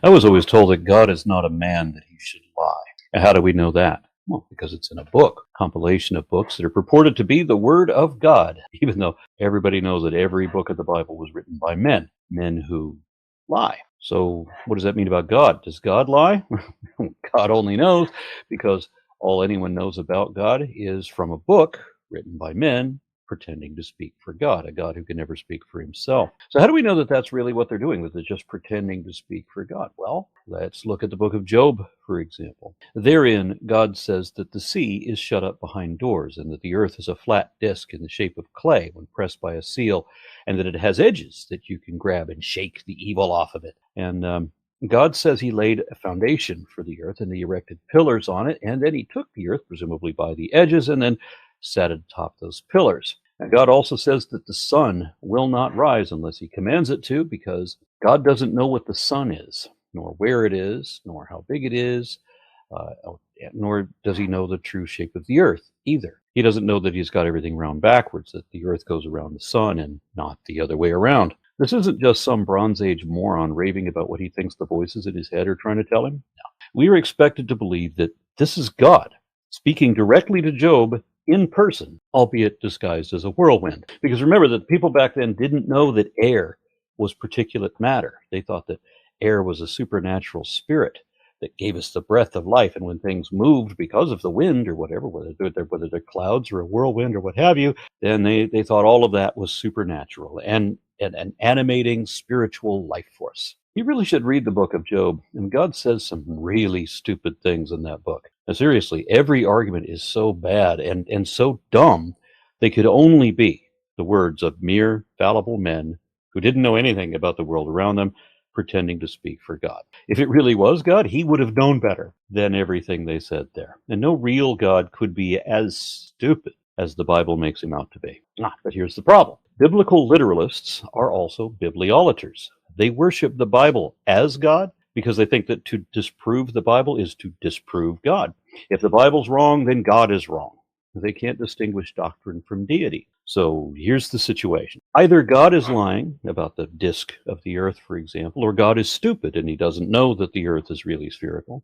I was always told that God is not a man that he should lie. And how do we know that? Well, because it's in a book, compilation of books that are purported to be the Word of God, even though everybody knows that every book of the Bible was written by men who lie. So what does that mean about God? Does God lie? God only knows, because all anyone knows about God is from a book written by men pretending to speak for God, a God who can never speak for himself. So how do we know that that's really what they're doing, that they're just pretending to speak for God? Well, let's look at the book of Job, for example. Therein, God says that the sea is shut up behind doors, and that the earth is a flat disk in the shape of clay when pressed by a seal, and that it has edges that you can grab and shake the evil off of it. And God says he laid a foundation for the earth, and he erected pillars on it, and then he took the earth, presumably by the edges, and then sat atop those pillars. And God also says that the sun will not rise unless he commands it to, because God doesn't know what the sun is, nor where it is, nor how big it is, uh, nor does he know the true shape of the earth either. He doesn't know that he's got everything round backwards, that the earth goes around the sun and not the other way around. This isn't just some Bronze Age moron raving about what he thinks the voices in his head are trying to tell him. No. We are expected to believe that this is God speaking directly to Job in person, albeit disguised as a whirlwind. Because remember that people back then didn't know that air was particulate matter. They thought that air was a supernatural spirit that gave us the breath of life. And when things moved because of the wind or whatever, whether they're clouds or a whirlwind or what have you, then they thought all of that was supernatural and an animating spiritual life force. You really should read the book of Job, and God says some really stupid things in that book. Now, seriously, every argument is so bad and so dumb, they could only be the words of mere fallible men who didn't know anything about the world around them, pretending to speak for God. If it really was God, he would have known better than everything they said there. And no real God could be as stupid as the Bible makes him out to be. But here's the problem. Biblical literalists are also bibliolaters. They worship the Bible as God because they think that to disprove the Bible is to disprove God. If the Bible's wrong, then God is wrong. They can't distinguish doctrine from deity. So here's the situation. Either God is lying about the disk of the earth, for example, or God is stupid and he doesn't know that the earth is really spherical,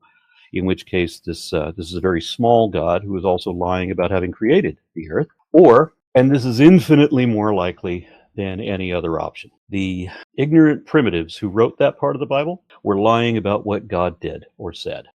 in which case this is a very small God who is also lying about having created the earth. Or, and this is infinitely more likely than any other option, the ignorant primitives who wrote that part of the Bible were lying about what God did or said.